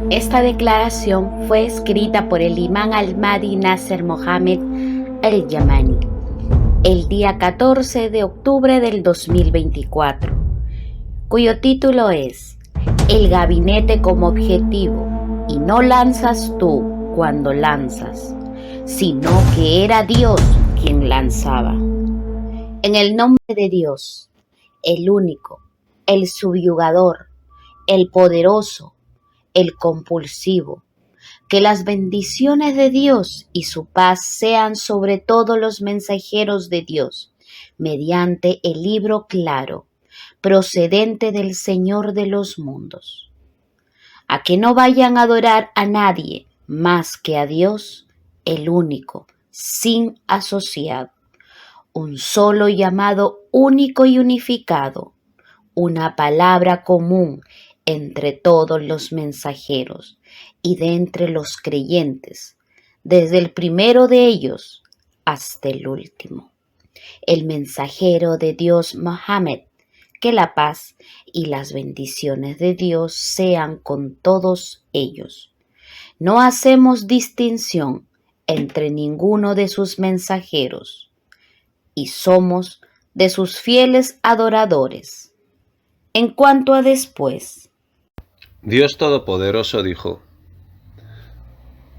Esta declaración fue escrita por el imán Al-Mahdi Nasser Mohammed El-Yamani el día 14 de octubre del 2024, cuyo título es El gabinete como objetivo, y no lanzas tú cuando lanzas, sino que era Dios quien lanzaba. En el nombre de Dios, el único, el subyugador, el poderoso, el compulsivo, que las bendiciones de Dios y su paz sean sobre todos los mensajeros de Dios, mediante el libro claro, procedente del Señor de los mundos. A que no vayan a adorar a nadie más que a Dios, el único, sin asociado, un solo llamado único y unificado, una palabra común entre todos los mensajeros y de entre los creyentes, desde el primero de ellos hasta el último, el mensajero de Dios Mohammed, que la paz y las bendiciones de Dios sean con todos ellos. No hacemos distinción entre ninguno de sus mensajeros y somos de sus fieles adoradores. En cuanto a después, Dios Todopoderoso dijo: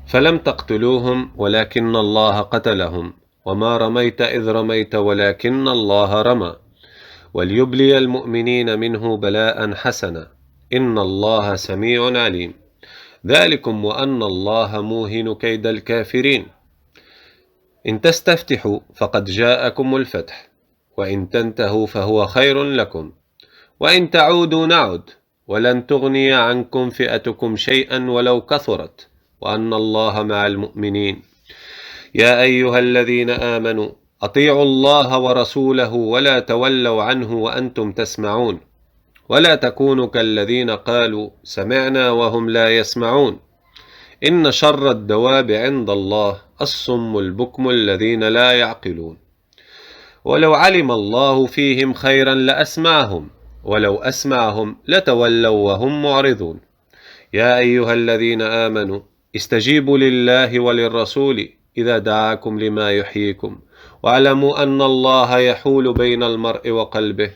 فلم تقتلوهم ولكن الله قتلهم وما رميت إذ رميت ولكن الله رمى وليبلي المؤمنين منه بلاء حسنا إن الله سميع عليم ذلكم وأن الله موهن كيد الكافرين إن تستفتحوا فقد جاءكم الفتح وإن تنتهوا فهو خير لكم وإن تعودوا نعد ولن تغني عنكم فئتكم شيئا ولو كثرت وأن الله مع المؤمنين يا أيها الذين آمنوا أطيعوا الله ورسوله ولا تولوا عنه وأنتم تسمعون ولا تكونوا كالذين قالوا سمعنا وهم لا يسمعون إن شر الدواب عند الله الصم البكم الذين لا يعقلون ولو علم الله فيهم خيرا لأسمعهم ولو أسمعهم لتولوا وهم معرضون يا أيها الذين آمنوا استجيبوا لله وللرسول إذا دعاكم لما يحييكم واعلموا أن الله يحول بين المرء وقلبه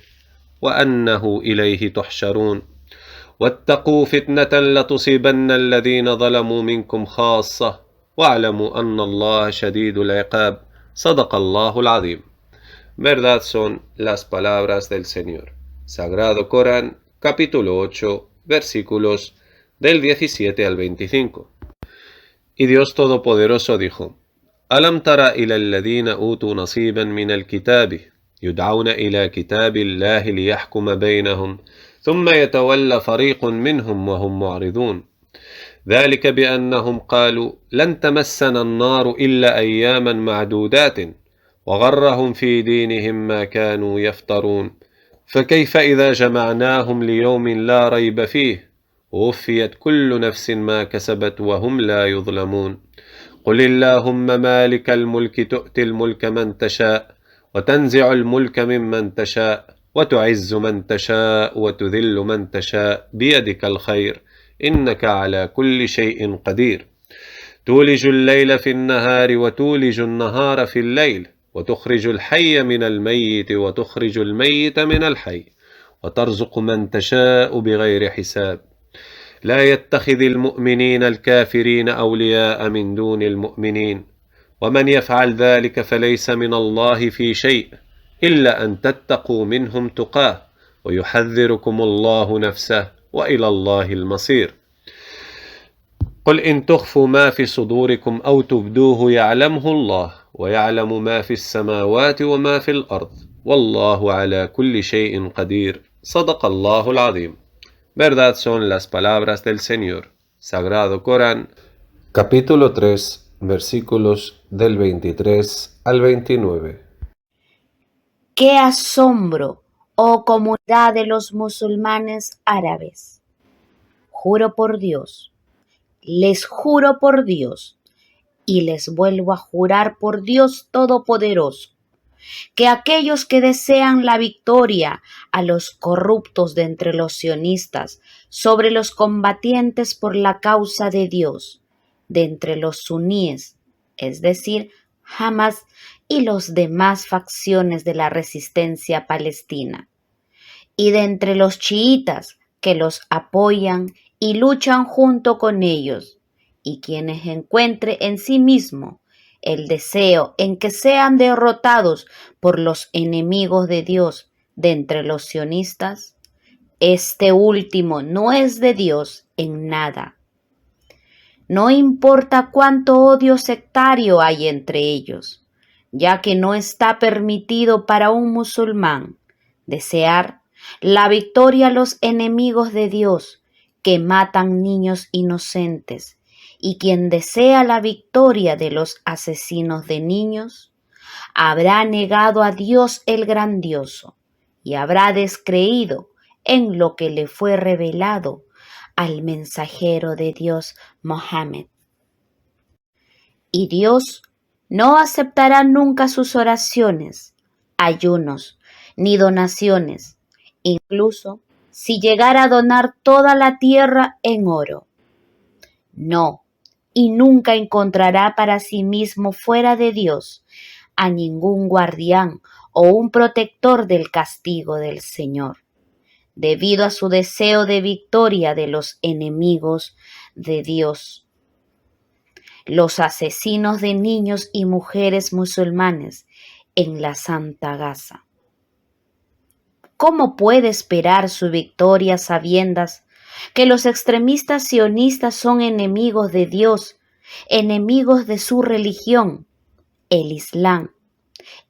وأنه إليه تحشرون واتقوا فتنة لتصيبن الذين ظلموا منكم خاصة واعلموا أن الله شديد العقاب صدق الله العظيم. Verdad son las palabras del Señor. Sagrado Corán, capítulo 8, versículos del 17 al 25. Y Dios Todopoderoso dijo: ألم تر إلى الذين أوتوا نصيبا من الكتاب يدعون إلى كتاب الله ليحكم بينهم ثم يتولى فريق منهم وهم معرضون ذلك بأنهم قالوا لن تمسنا النار إلا أياما معدودات وغرهم في دينهم ما كانوا يفترون فكيف إذا جمعناهم ليوم لا ريب فيه ووفيت كل نفس ما كسبت وهم لا يظلمون قل اللهم مالك الملك تؤتي الملك من تشاء وتنزع الملك ممن تشاء وتعز من تشاء وتذل من تشاء بيدك الخير إنك على كل شيء قدير تولج الليل في النهار وتولج النهار في الليل وتخرج الحي من الميت وتخرج الميت من الحي وترزق من تشاء بغير حساب لا يتخذ المؤمنين الكافرين أولياء من دون المؤمنين ومن يفعل ذلك فليس من الله في شيء إلا أن تتقوا منهم تقاه ويحذركم الله نفسه وإلى الله المصير قل إن تخفوا ما في صدوركم أو تبدوه يعلمه الله ويعلم ما في السماوات وما في الأرض والله على كل شيء قدير صدق الله العظيم. Verdad son las palabras del Señor. Sagrado Corán, capítulo 3, versículos del 23 al 29. ¡qué asombro, oh comunidad de los musulmanes árabes! Juro por Dios, les juro por Dios, y les vuelvo a jurar por Dios Todopoderoso, que aquellos que desean la victoria a los corruptos de entre los sionistas sobre los combatientes por la causa de Dios, de entre los suníes, es decir, Hamas y los demás facciones de la resistencia palestina, y de entre los chiitas que los apoyan y luchan junto con ellos, y quienes encuentre en sí mismo el deseo en que sean derrotados por los enemigos de Dios de entre los sionistas, este último no es de Dios en nada. No importa cuánto odio sectario hay entre ellos, ya que no está permitido para un musulmán desear la victoria a los enemigos de Dios que matan niños inocentes, y quien desea la victoria de los asesinos de niños habrá negado a Dios el grandioso y habrá descreído en lo que le fue revelado al mensajero de Dios, Mohammed. Y Dios no aceptará nunca sus oraciones, ayunos, ni donaciones, incluso si llegara a donar toda la tierra en oro. No, y nunca encontrará para sí mismo fuera de Dios a ningún guardián o un protector del castigo del Señor, debido a su deseo de victoria de los enemigos de Dios. Los asesinos de niños y mujeres musulmanes en la Santa Gaza. ¿Cómo puede esperar su victoria sabiendas que los extremistas sionistas son enemigos de Dios, enemigos de su religión, el Islam,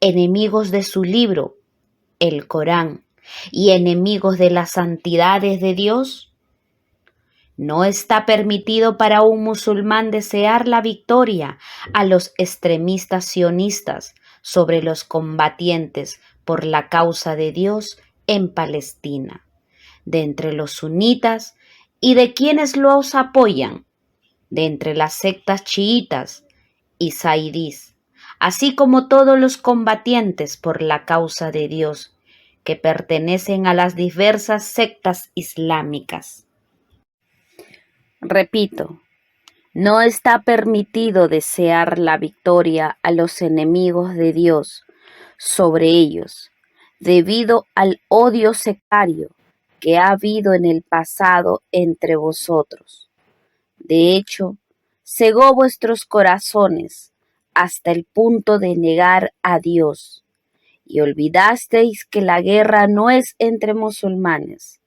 enemigos de su libro, el Corán, y enemigos de las santidades de Dios? No está permitido para un musulmán desear la victoria a los extremistas sionistas sobre los combatientes por la causa de Dios en Palestina, de entre los sunitas y de quienes los apoyan, de entre las sectas chiitas y zaidís, así como todos los combatientes por la causa de Dios que pertenecen a las diversas sectas islámicas. Repito, no está permitido desear la victoria a los enemigos de Dios sobre ellos, debido al odio sectario que ha habido en el pasado entre vosotros. De hecho, cegó vuestros corazones hasta el punto de negar a Dios, y olvidasteis que la guerra no es entre musulmanes,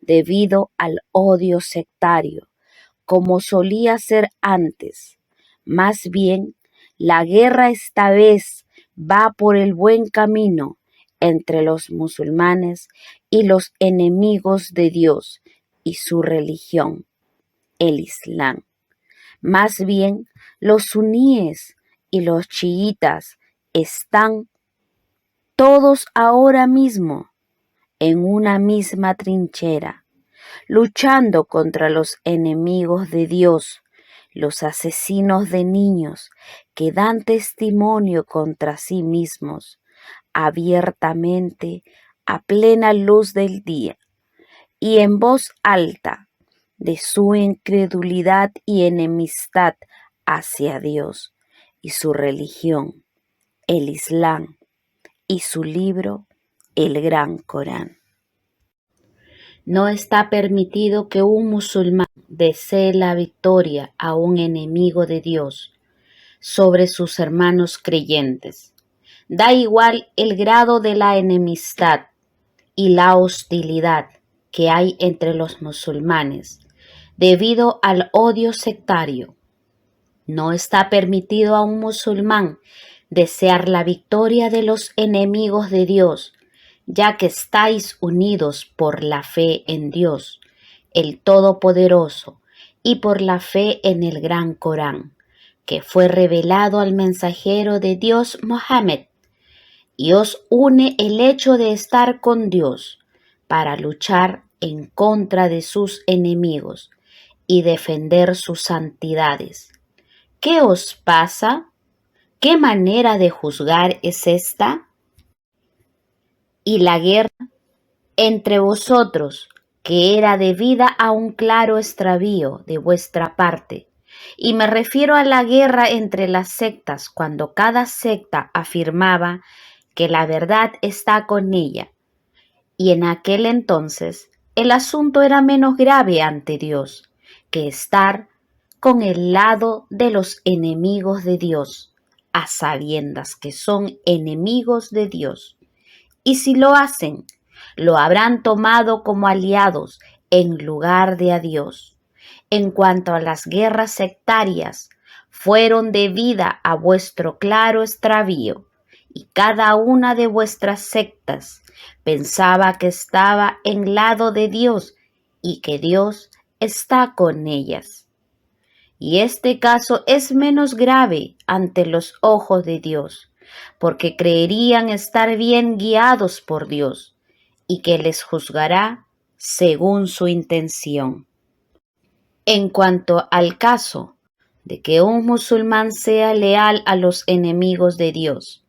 debido al odio sectario, como solía ser antes. Más bien, la guerra esta vez va por el buen camino entre los musulmanes y los enemigos de Dios y su religión, el Islam. Más bien, los suníes y los chiitas están todos ahora mismo en una misma trinchera, luchando contra los enemigos de Dios, los asesinos de niños que dan testimonio contra sí mismos, abiertamente, a plena luz del día, y en voz alta, de su incredulidad y enemistad hacia Dios y su religión, el Islam, y su libro, el Gran Corán. No está permitido que un musulmán desee la victoria a un enemigo de Dios sobre sus hermanos creyentes. Da igual el grado de la enemistad y la hostilidad que hay entre los musulmanes debido al odio sectario. No está permitido a un musulmán desear la victoria de los enemigos de Dios, ya que estáis unidos por la fe en Dios, el Todopoderoso, y por la fe en el Gran Corán, que fue revelado al mensajero de Dios Mohammed, y os une el hecho de estar con Dios para luchar en contra de sus enemigos y defender sus santidades. ¿Qué os pasa? ¿Qué manera de juzgar es esta? y la guerra entre vosotros, que era debida a un claro extravío de vuestra parte. Y me refiero a la guerra entre las sectas, cuando cada secta afirmaba que la verdad está con ella. Y en aquel entonces el asunto era menos grave ante Dios que estar con el lado de los enemigos de Dios, a sabiendas que son enemigos de Dios. Y si lo hacen, lo habrán tomado como aliados en lugar de a Dios. En cuanto a las guerras sectarias, fueron debida a vuestro claro extravío, y cada una de vuestras sectas pensaba que estaba en lado de Dios y que Dios está con ellas. Y este caso es menos grave ante los ojos de Dios, porque creerían estar bien guiados por Dios y que les juzgará según su intención. En cuanto al caso de que un musulmán sea leal a los enemigos de Dios,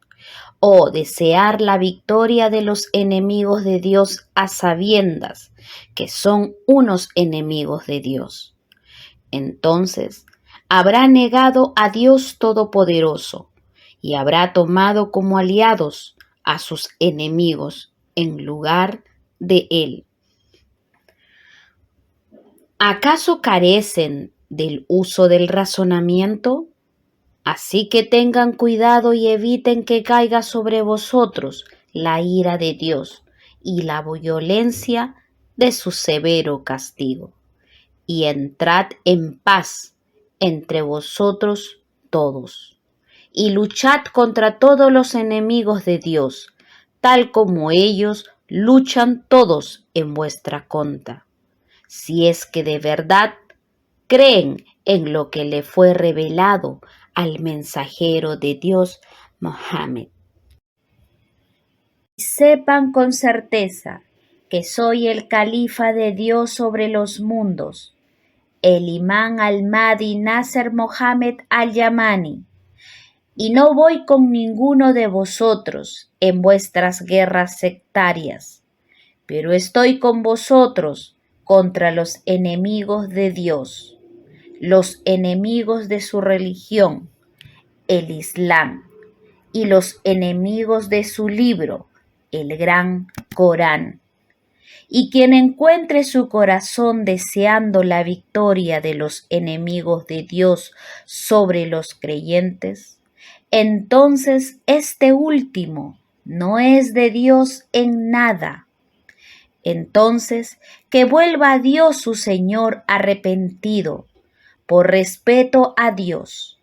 o desear la victoria de los enemigos de Dios a sabiendas que son unos enemigos de Dios, entonces habrá negado a Dios Todopoderoso y habrá tomado como aliados a sus enemigos en lugar de Él. ¿Acaso carecen del uso del razonamiento? Así que tengan cuidado y eviten que caiga sobre vosotros la ira de Dios y la violencia de su severo castigo. Y entrad en paz entre vosotros todos, y luchad contra todos los enemigos de Dios, tal como ellos luchan todos en vuestra contra, si es que de verdad creen en lo que le fue revelado al mensajero de Dios, Mohammed. Y sepan con certeza que soy el califa de Dios sobre los mundos, el imán al-Mahdi Nasser Mohammed al-Yamani, y no voy con ninguno de vosotros en vuestras guerras sectarias, pero estoy con vosotros contra los enemigos de Dios, los enemigos de su religión, el Islam, y los enemigos de su libro, el Gran Corán. Y quien encuentre su corazón deseando la victoria de los enemigos de Dios sobre los creyentes, entonces este último no es de Dios en nada. Entonces que vuelva a Dios su Señor arrepentido, por respeto a Dios.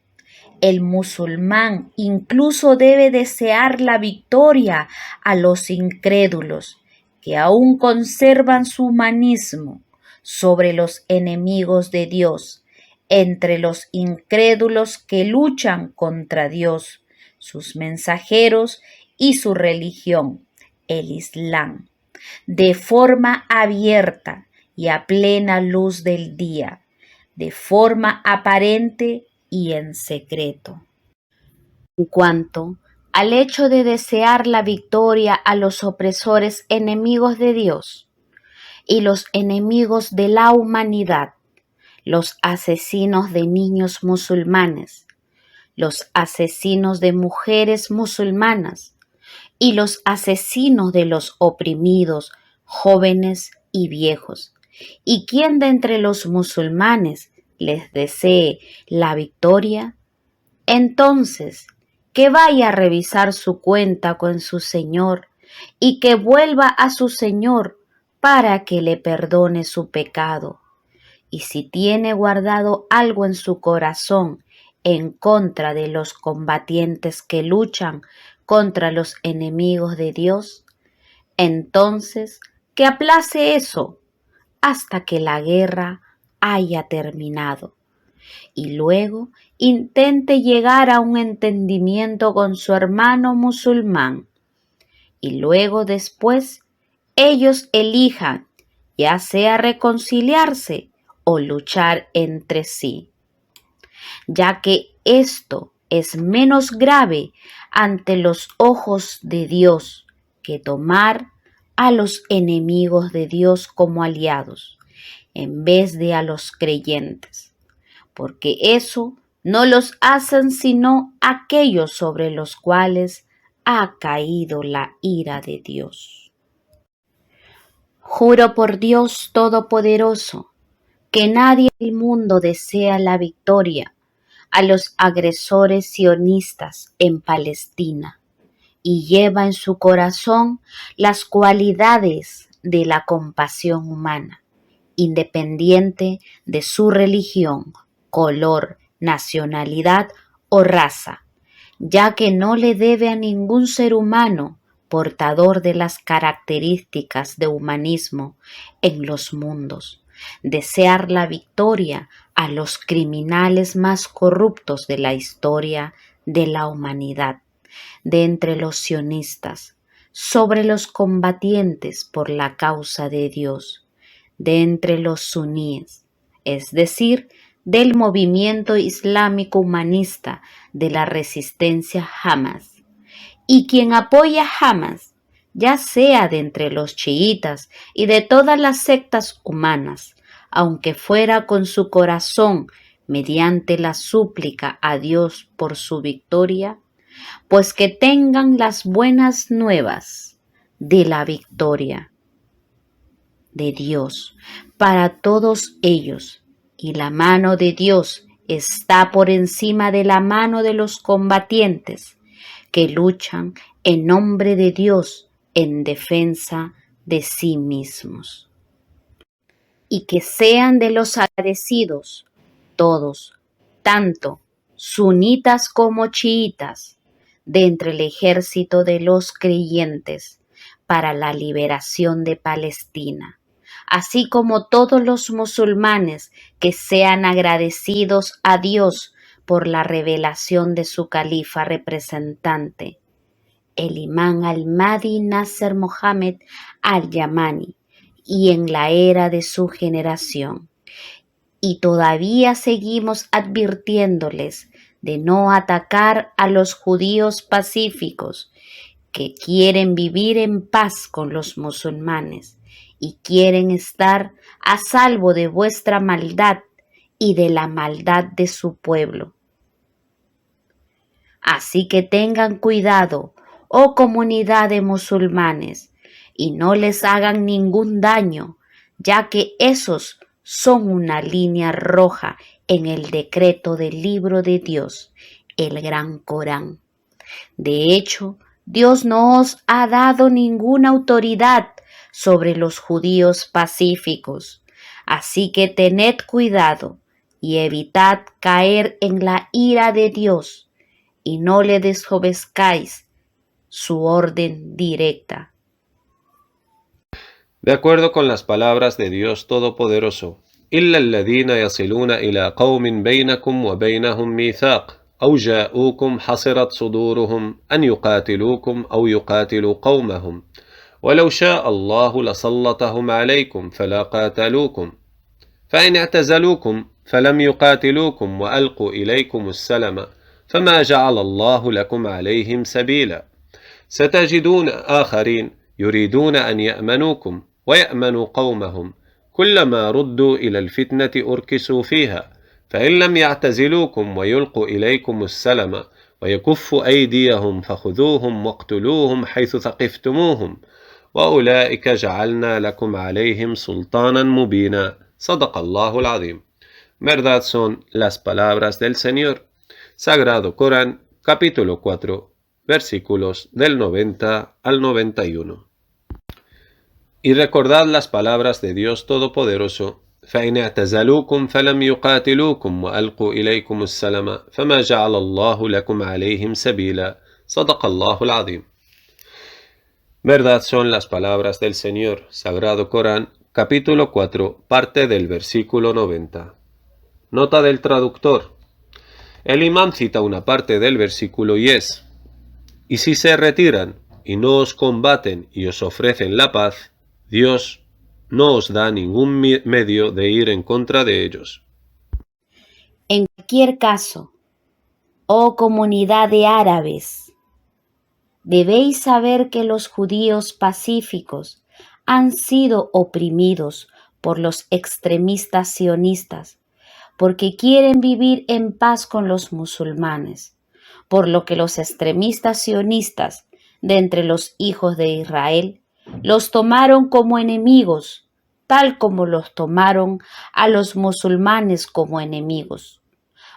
El musulmán incluso debe desear la victoria a los incrédulos, que aún conservan su humanismo, sobre los enemigos de Dios, entre los incrédulos que luchan contra Dios, sus mensajeros y su religión, el Islam, de forma abierta y a plena luz del día, de forma aparente y en secreto. En cuanto al hecho de desear la victoria a los opresores enemigos de Dios y los enemigos de la humanidad, los asesinos de niños musulmanes, los asesinos de mujeres musulmanas y los asesinos de los oprimidos, jóvenes y viejos, y quien de entre los musulmanes les desee la victoria, entonces que vaya a revisar su cuenta con su Señor y que vuelva a su Señor para que le perdone su pecado. Y si tiene guardado algo en su corazón en contra de los combatientes que luchan contra los enemigos de Dios, entonces que aplace eso hasta que la guerra haya terminado, y luego intente llegar a un entendimiento con su hermano musulmán, y luego después ellos elijan ya sea reconciliarse o luchar entre sí, ya que esto es menos grave ante los ojos de Dios que tomar a los enemigos de Dios como aliados, en vez de a los creyentes, porque eso no los hacen sino aquellos sobre los cuales ha caído la ira de Dios. Juro por Dios Todopoderoso que nadie en el mundo desea la victoria a los agresores sionistas en Palestina y lleva en su corazón las cualidades de la compasión humana, independiente de su religión, color, nacionalidad o raza, ya que no le debe a ningún ser humano portador de las características de humanismo en los mundos, desear la victoria a los criminales más corruptos de la historia de la humanidad, de entre los sionistas, sobre los combatientes por la causa de Dios, de entre los suníes, es decir, del movimiento islámico humanista de la resistencia Hamas. Y quien apoya Hamas, ya sea de entre los chiitas y de todas las sectas humanas, aunque fuera con su corazón mediante la súplica a Dios por su victoria, pues que tengan las buenas nuevas de la victoria de Dios para todos ellos, y la mano de Dios está por encima de la mano de los combatientes que luchan en nombre de Dios en defensa de sí mismos. Y que sean de los agradecidos todos, tanto sunitas como chiitas, de entre el ejército de los creyentes para la liberación de Palestina, así como todos los musulmanes que sean agradecidos a Dios por la revelación de su califa representante, el imán al-Mahdi Nasser Mohammed al-Yamani, y en la era de su generación. Y todavía seguimos advirtiéndoles de no atacar a los judíos pacíficos que quieren vivir en paz con los musulmanes y quieren estar a salvo de vuestra maldad y de la maldad de su pueblo. Así que tengan cuidado, oh comunidad de musulmanes, y no les hagan ningún daño, ya que esos son una línea roja en el decreto del libro de Dios, el Gran Corán. De hecho, Dios no os ha dado ninguna autoridad sobre los judíos pacíficos, así que tened cuidado y evitad caer en la ira de Dios, y no le desobedezcáis su orden directa. De acuerdo con las palabras de Dios Todopoderoso, إلا الذين يصلون إلى قوم بينكم وبينهم ميثاق أو جاءوكم حصرت صدورهم أن يقاتلوكم أو يقاتلوا قومهم ولو شاء الله لسلطهم عليكم فلا قاتلوكم فإن اعتزلوكم فلم يقاتلوكم وألقوا إليكم السلم فما جعل الله لكم عليهم سبيلا ستجدون آخرين يريدون أن يأمنوكم ويأمنوا قومهم كلما ردوا إلى الفتنة أركسوا فيها فإن لم يعتزلوكم ويلقوا إليكم السلم ويكفوا أيديهم فخذوهم واقتلوهم حيث ثقفتموهم وأولئك جعلنا لكم عليهم سلطانا مبينا صدق الله العظيم. Verdad son las palabras del Señor. Sagrado Corán, capítulo 4, versículos del 90 al 91. Y recordad las palabras de Dios Todopoderoso: فإن اعتزلوكم فلم يقاتلوكم وألقوا إليكم السلم فما جعل الله لكم عليهم سبيلا صدق الله العظيم. Verdad son las palabras del Señor. Sagrado Corán, capítulo 4, parte del versículo 90. Nota del traductor. El imán cita una parte del versículo y es: y si se retiran y no os combaten y os ofrecen la paz, Dios no os da ningún medio de ir en contra de ellos. En cualquier caso, oh comunidad de árabes, Debéis saber que los judíos pacíficos han sido oprimidos por los extremistas sionistas, porque quieren vivir en paz con los musulmanes, por lo que los extremistas sionistas de entre los hijos de Israel los tomaron como enemigos, tal como los tomaron a los musulmanes como enemigos.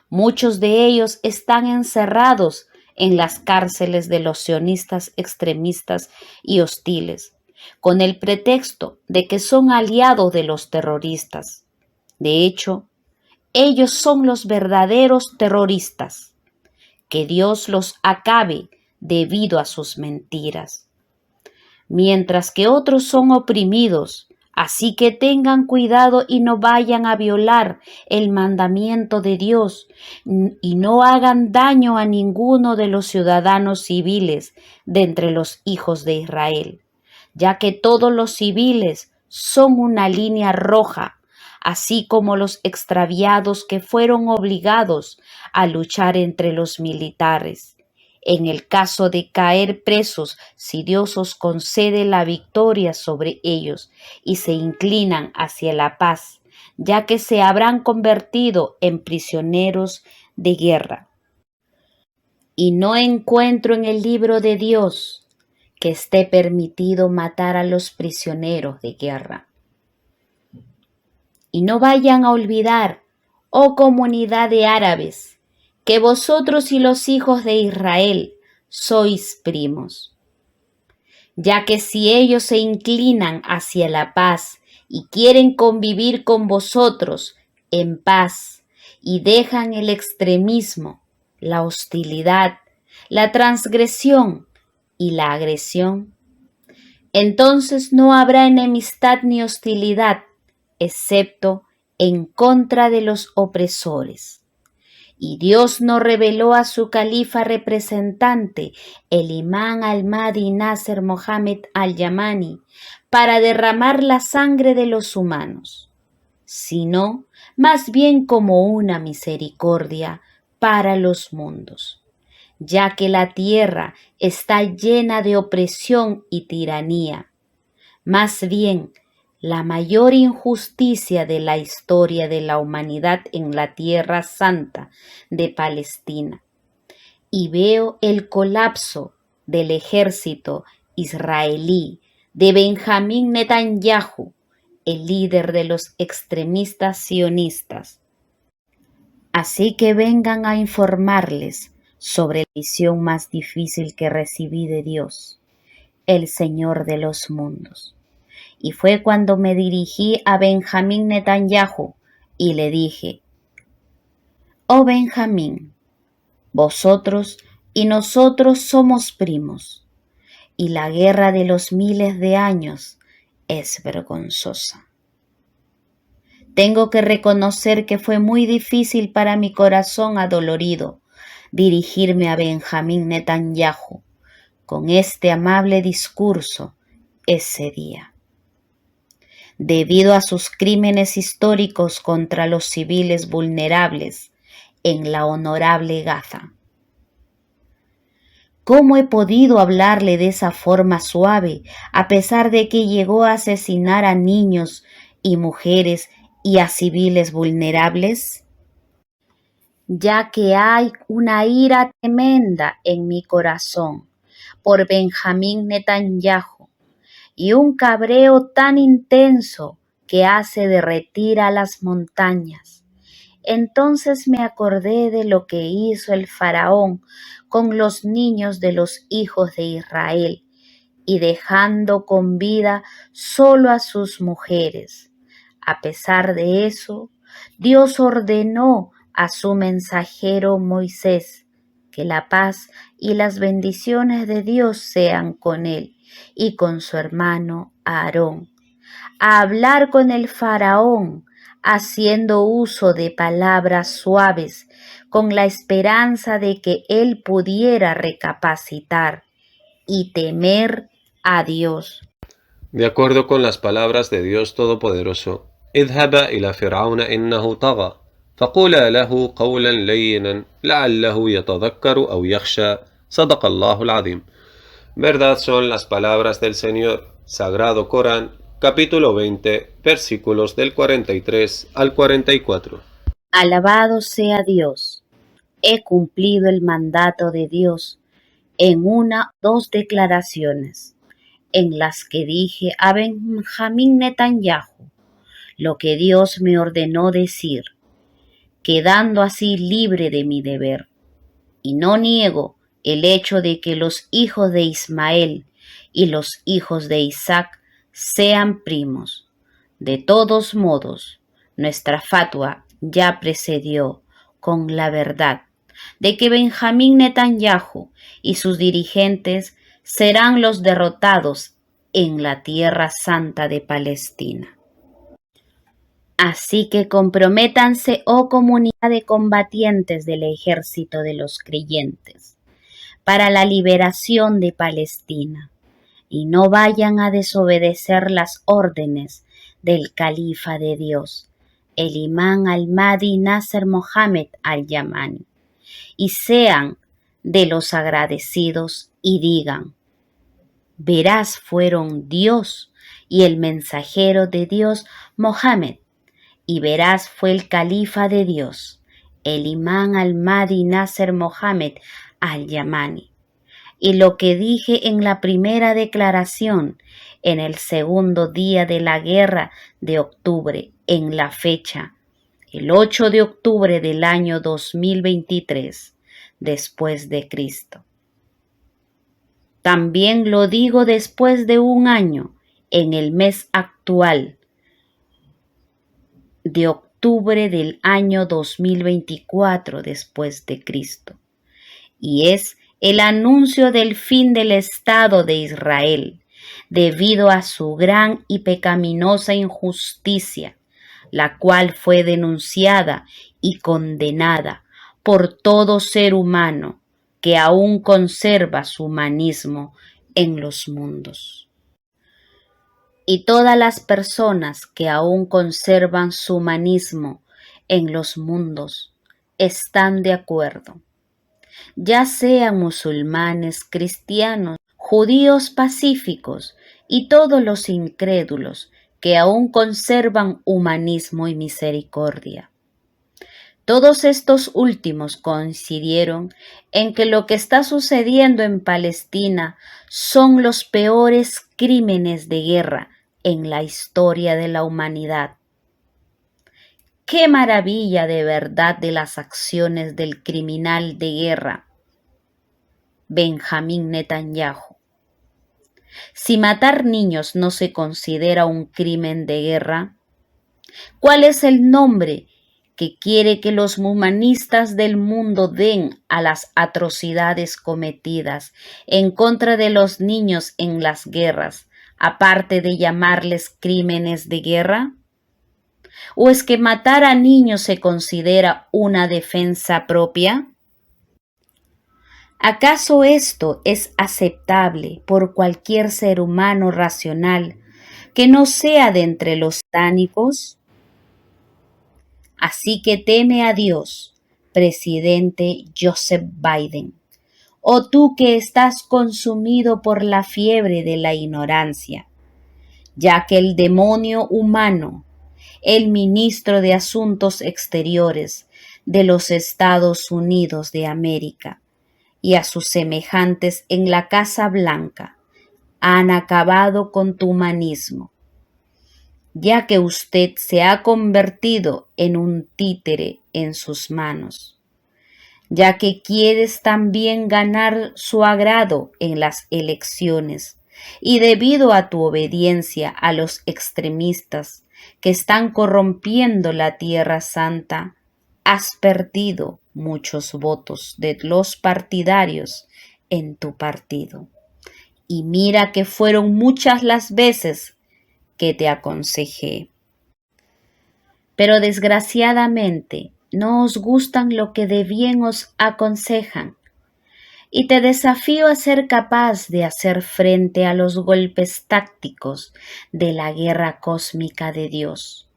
Muchos de ellos están encerrados en las cárceles de los sionistas extremistas y hostiles, con el pretexto de que son aliados de los terroristas. De hecho, ellos son los verdaderos terroristas. Que Dios los acabe debido a sus mentiras. Mientras que otros son oprimidos, así que tengan cuidado y no vayan a violar el mandamiento de Dios y no hagan daño a ninguno de los ciudadanos civiles de entre los hijos de Israel, ya que todos los civiles son una línea roja, así como los extraviados que fueron obligados a luchar entre los militares. En el caso de caer presos, si Dios os concede la victoria sobre ellos y se inclinan hacia la paz, ya que se habrán convertido en prisioneros de guerra. Y no encuentro en el libro de Dios que esté permitido matar a los prisioneros de guerra. Y no vayan a olvidar, oh comunidad de árabes, que vosotros y los hijos de Israel sois primos, ya que si ellos se inclinan hacia la paz y quieren convivir con vosotros en paz y dejan el extremismo, la hostilidad, la transgresión y la agresión, entonces no habrá enemistad ni hostilidad, excepto en contra de los opresores. Y Dios no reveló a su califa representante, el imán al-Mahdi Nasser Mohammed al-Yamani, para derramar la sangre de los humanos, sino más bien como una misericordia para los mundos, ya que la tierra está llena de opresión y tiranía. Más bien, la mayor injusticia de la historia de la humanidad en la Tierra Santa de Palestina. Y veo el colapso del ejército israelí de Benjamín Netanyahu, el líder de los extremistas sionistas. Así que vengan a informarles sobre la misión más difícil que recibí de Dios, el Señor de los mundos. Y fue cuando me dirigí a Benjamín Netanyahu y le dije: «Oh Benjamín, vosotros y nosotros somos primos, y la guerra de los miles de años es vergonzosa. Tengo que reconocer que fue muy difícil para mi corazón adolorido dirigirme a Benjamín Netanyahu con este amable discurso ese día, debido a sus crímenes históricos contra los civiles vulnerables en la honorable Gaza. ¿Cómo he podido hablarle de esa forma suave, a pesar de que llegó a asesinar a niños y mujeres y a civiles vulnerables? Ya que hay una ira tremenda en mi corazón por Benjamín Netanyahu, y un cabreo tan intenso que hace derretir a las montañas. Entonces me acordé de lo que hizo el faraón con los niños de los hijos de Israel, y dejando con vida solo a sus mujeres. A pesar de eso, Dios ordenó a su mensajero Moisés que la paz y las bendiciones de Dios sean con él y con su hermano Aarón, a hablar con el faraón, haciendo uso de palabras suaves, con la esperanza de que él pudiera recapacitar y temer a Dios. De acuerdo con las palabras de Dios Todopoderoso, اذهبا إلى فرعون إنه طغى فقولا له قولا لينا لعله يتذكر أو يخشى صدق الله العظيم. Verdad son las palabras del Señor. Sagrado Corán, capítulo 20, versículos del 43 al 44. Alabado sea Dios. He cumplido el mandato de Dios en una o dos declaraciones, en las que dije a Benjamín Netanyahu lo que Dios me ordenó decir, quedando así libre de mi deber. Y no niego el hecho de que los hijos de Ismael y los hijos de Isaac sean primos. De todos modos, nuestra fatua ya precedió con la verdad de que Benjamín Netanyahu y sus dirigentes serán los derrotados en la tierra santa de Palestina. Así que comprométanse, oh comunidad de combatientes del ejército de los creyentes, para la liberación de Palestina, y no vayan a desobedecer las órdenes del califa de Dios, el imán al-Mahdi Nasser Mohammed al-Yamani, y sean de los agradecidos y digan: verás fueron Dios y el mensajero de Dios Mohammed, y verás fue el califa de Dios, el imán al-Mahdi Nasser Mohammed al-Yamani. Y lo que dije en la primera declaración, en el segundo día de la guerra de octubre, en la fecha, el 8 de octubre del año 2023, después de Cristo. También lo digo después de un año, en el mes actual de octubre del año 2024 después de Cristo, y es el anuncio del fin del Estado de Israel, debido a su gran y pecaminosa injusticia, la cual fue denunciada y condenada por todo ser humano que aún conserva su humanismo en los mundos. Y todas las personas que aún conservan su humanismo en los mundos están de acuerdo, ya sean musulmanes, cristianos, judíos pacíficos y todos los incrédulos que aún conservan humanismo y misericordia. Todos estos últimos coincidieron en que lo que está sucediendo en Palestina son los peores crímenes de guerra en la historia de la humanidad. ¡Qué maravilla de verdad de las acciones del criminal de guerra, Benjamín Netanyahu! Si matar niños no se considera un crimen de guerra, ¿cuál es el nombre que quiere que los humanistas del mundo den a las atrocidades cometidas en contra de los niños en las guerras, aparte de llamarles crímenes de guerra? ¿O es que matar a niños se considera una defensa propia? ¿Acaso esto es aceptable por cualquier ser humano racional que no sea de entre los satánicos? Así que teme a Dios, presidente Joseph Biden, o tú que estás consumido por la fiebre de la ignorancia, ya que el demonio humano, el ministro de Asuntos Exteriores de los Estados Unidos de América, y a sus semejantes en la Casa Blanca, han acabado con tu humanismo, ya que usted se ha convertido en un títere en sus manos, ya que quieres también ganar su agrado en las elecciones, y debido a tu obediencia a los extremistas que están corrompiendo la Tierra Santa, has perdido muchos votos de los partidarios en tu partido. Y mira que fueron muchas las veces que te aconsejé. Pero desgraciadamente no os gustan lo que de bien os aconsejan, y te desafío a ser capaz de hacer frente a los golpes tácticos de la guerra cósmica de Dios,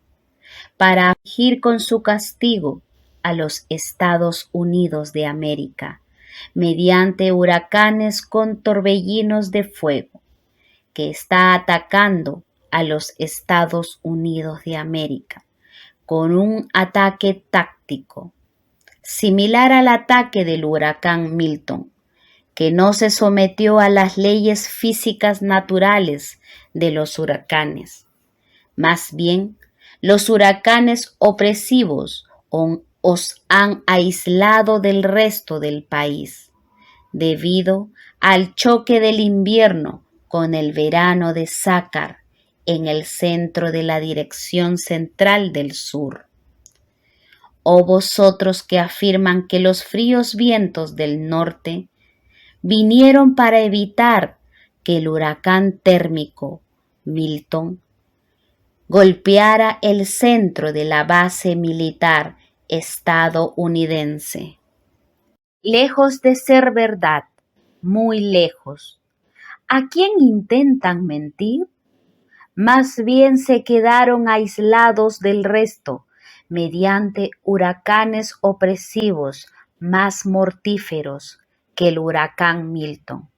para afligir con su castigo a los Estados Unidos de América, mediante huracanes con torbellinos de fuego, que está atacando a los Estados Unidos de América con un ataque táctico, similar al ataque del huracán Milton, que no se sometió a las leyes físicas naturales de los huracanes. Más bien, los huracanes opresivos os han aislado del resto del país, debido al choque del invierno con el verano de Sácar en el centro de la dirección central del sur. Oh vosotros que afirman que los fríos vientos del norte vinieron para evitar que el huracán térmico Milton golpeara el centro de la base militar estadounidense. Lejos de ser verdad, muy lejos. ¿A quién intentan mentir? Más bien se quedaron aislados del resto mediante huracanes opresivos más mortíferos que el huracán Milton.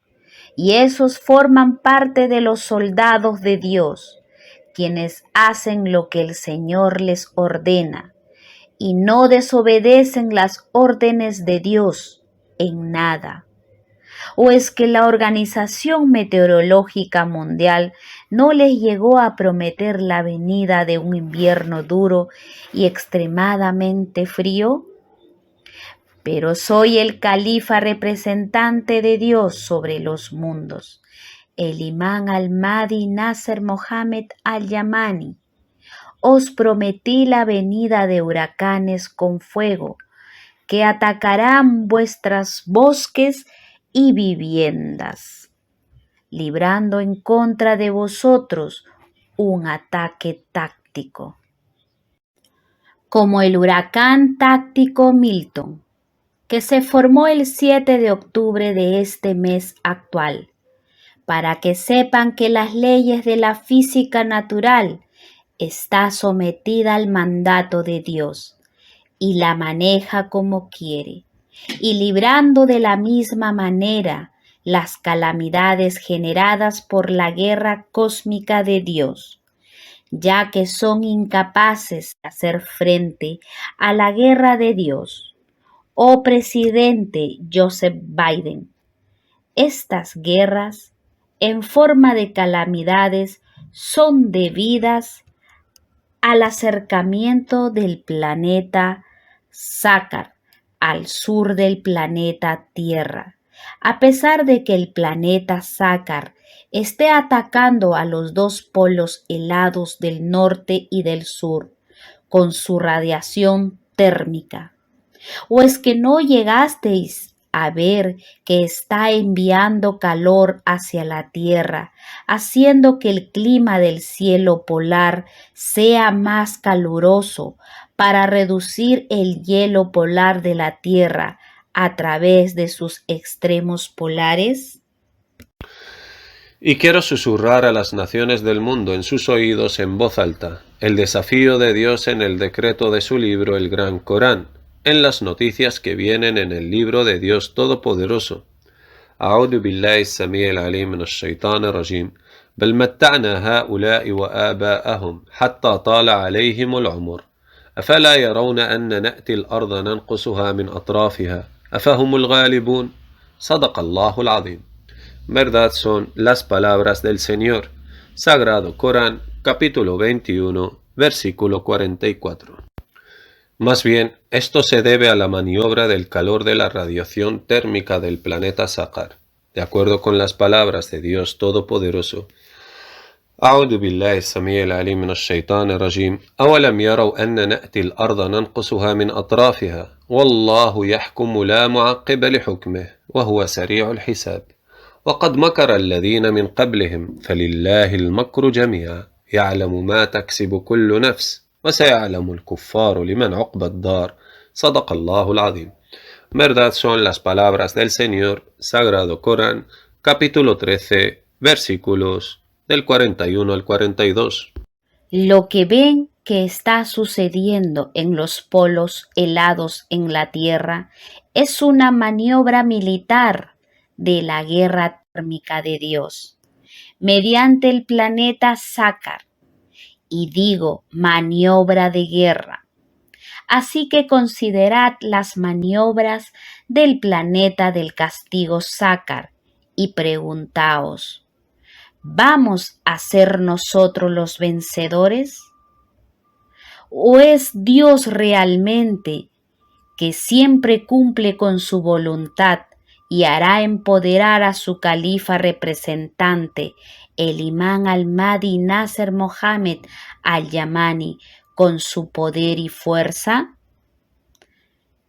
Y esos forman parte de los soldados de Dios, quienes hacen lo que el Señor les ordena y no desobedecen las órdenes de Dios en nada. ¿O es que la Organización Meteorológica Mundial no les llegó a prometer la venida de un invierno duro y extremadamente frío? Pero soy el califa representante de Dios sobre los mundos, el imán al-Mahdi Nasser Mohammed al-Yamani. Os prometí la venida de huracanes con fuego, que atacarán vuestros bosques y viviendas, librando en contra de vosotros un ataque táctico. Como el huracán táctico Milton, que se formó el 7 de octubre de este mes actual, para que sepan que las leyes de la física natural está sometida al mandato de Dios y la maneja como quiere, y librando de la misma manera las calamidades generadas por la guerra cósmica de Dios, ya que son incapaces de hacer frente a la guerra de Dios. Oh presidente Joseph Biden, estas guerras, en forma de calamidades, son debidas al acercamiento del planeta Sácar al sur del planeta Tierra. A pesar de que el planeta Sácar esté atacando a los dos polos helados del norte y del sur con su radiación térmica. ¿O es que no llegasteis a ver que está enviando calor hacia la Tierra, haciendo que el clima del cielo polar sea más caluroso para reducir el hielo polar de la Tierra a través de sus extremos polares? Y quiero susurrar a las naciones del mundo en sus oídos en voz alta el desafío de Dios en el decreto de su libro, el Gran Corán, en las noticias que vienen en el libro de Dios Todopoderoso. أعوذ بالله السميع العليم من الشيطان الرجيم بل متعنا هؤلاء وآباءهم حتى طال عليهم العمر أفلا يرون أن نأتي الأرض ننقصها من أطرافها أفهم الغالبون صدق الله العظيم. Verdad son las palabras del Señor. Sagrado Corán, capítulo 21, versículo 44. Más bien, esto se debe a la maniobra del calor de la radiación térmica del planeta Sácar, de acuerdo con las palabras de Dios Todopoderoso. أعوذ بالله السميع العليم من الشيطان الرجيم أولم يروا أن نأتي الأرض ننقصها من أطرافها والله يحكم لا معقب لحكمه وهو سريع الحساب وقد مكر الذين من قبلهم فلله المكر جميعا يعلم ما تكسب كل نفس وسيعلم الكفار لمن عقبى الدار صدق الله العظيم. Verdad son las palabras del Señor, Sagrado Corán, capítulo 13, versículos del 41 al 42. Lo que ven que está sucediendo en los polos helados en la Tierra es una maniobra militar de la guerra térmica de Dios, mediante el planeta Sácar, y digo maniobra de guerra. Así que considerad las maniobras del planeta del castigo Sácar y preguntaos, ¿vamos a ser nosotros los vencedores? ¿O es Dios realmente que siempre cumple con su voluntad y hará empoderar a su califa representante, el imán al-Mahdi Nasser Mohammed al-Yamani, con su poder y fuerza?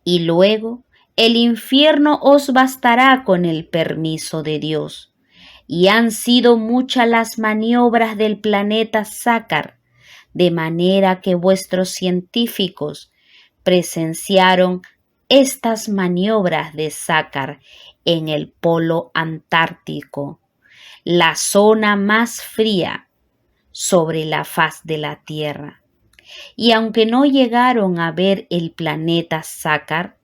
Y luego el infierno os bastará con el permiso de Dios. Y han sido muchas las maniobras del planeta Sácar, de manera que vuestros científicos presenciaron estas maniobras de Sácar en el polo antártico, la zona más fría sobre la faz de la Tierra. Y aunque no llegaron a ver el planeta Sácar,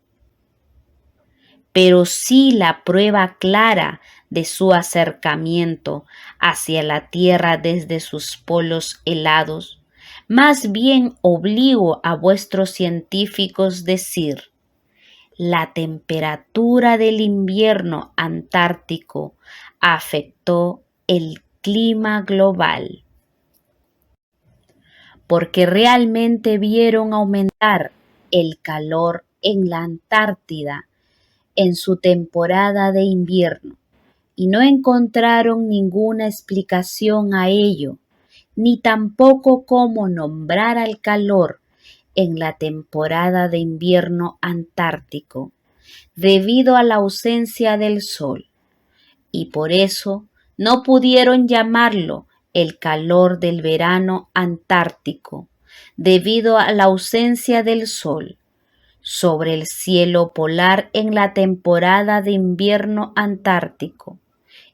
pero sí la prueba clara de su acercamiento hacia la Tierra desde sus polos helados, más bien obligo a vuestros científicos decir, la temperatura del invierno antártico afectó el clima global, porque realmente vieron aumentar el calor en la Antártida en su temporada de invierno y no encontraron ninguna explicación a ello, ni tampoco cómo nombrar al calor en la temporada de invierno antártico, debido a la ausencia del sol, y por eso no pudieron llamarlo el calor del verano antártico, debido a la ausencia del sol sobre el cielo polar en la temporada de invierno antártico,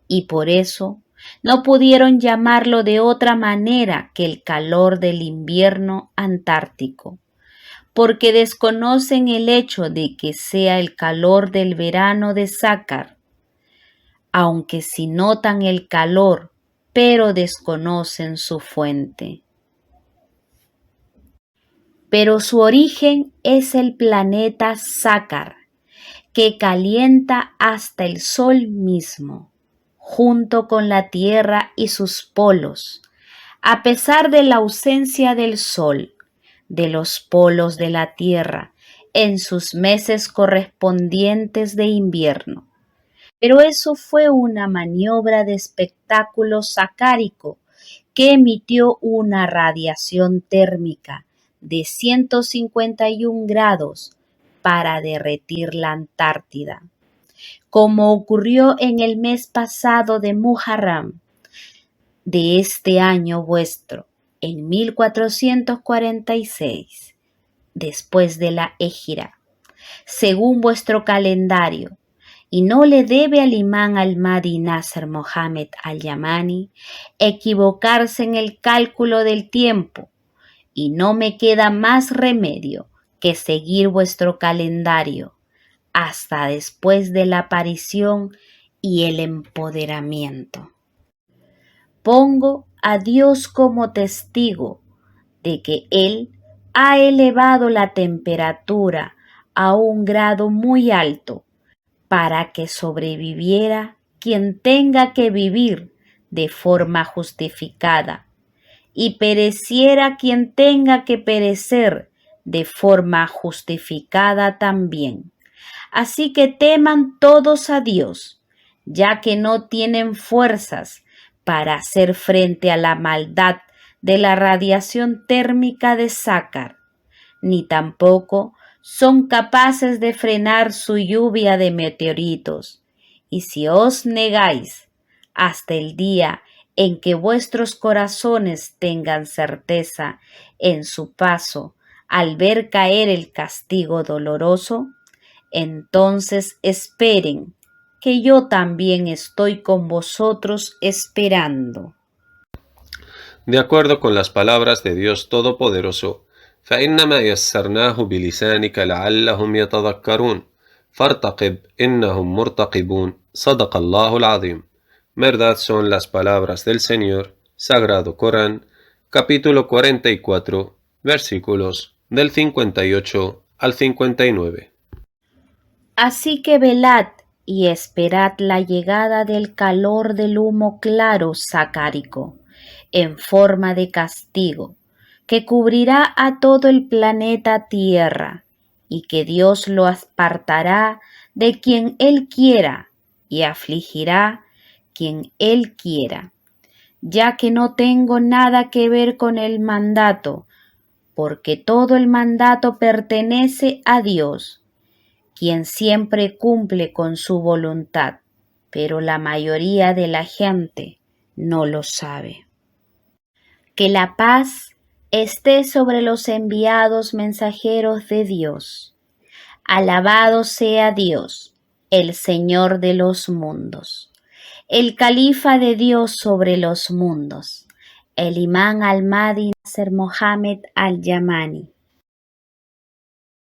y por eso no pudieron llamarlo de otra manera que el calor del invierno antártico, porque desconocen el hecho de que sea el calor del verano de Sácar, aunque sí notan el calor, pero desconocen su fuente. Pero su origen es el planeta Sácar, que calienta hasta el Sol mismo, junto con la Tierra y sus polos, a pesar de la ausencia del Sol, de los polos de la Tierra, en sus meses correspondientes de invierno. Pero eso fue una maniobra de espectáculo sacárico que emitió una radiación térmica de 151 grados para derretir la Antártida, como ocurrió en el mes pasado de Muharram de este año vuestro, en 1446, después de la Égira, según vuestro calendario, y no le debe al imán al-Mahdi Nasser Mohammed al-Yamani equivocarse en el cálculo del tiempo, y no me queda más remedio que seguir vuestro calendario hasta después de la aparición y el empoderamiento. Pongo a Dios como testigo de que Él ha elevado la temperatura a un grado muy alto para que sobreviviera quien tenga que vivir de forma justificada y pereciera quien tenga que perecer de forma justificada también. Así que teman todos a Dios, ya que no tienen fuerzas para hacer frente a la maldad de la radiación térmica de Sácar, ni tampoco son capaces de frenar su lluvia de meteoritos. Y si os negáis hasta el día en que vuestros corazones tengan certeza en su paso al ver caer el castigo doloroso, entonces esperen, que yo también estoy con vosotros esperando. De acuerdo con las palabras de Dios Todopoderoso, فإنما يسرناه بلسانك لعلهم يتذكرون فارتقب إنهم مرتقبون صدق الله العظيم. Verdad son las palabras del Señor, Sagrado Corán, capítulo 44, versículos del 58 al 59. Así que velad y esperad la llegada del calor del humo claro sacárico, en forma de castigo, que cubrirá a todo el planeta Tierra, y que Dios lo apartará de quien Él quiera y afligirá quien Él quiera, ya que no tengo nada que ver con el mandato, porque todo el mandato pertenece a Dios, quien siempre cumple con su voluntad, pero la mayoría de la gente no lo sabe. Que la paz esté sobre los enviados mensajeros de Dios. Alabado sea Dios, el Señor de los mundos, el Califa de Dios sobre los mundos, el Imán al-Mahdi Nasser Mohammed al-Yamani.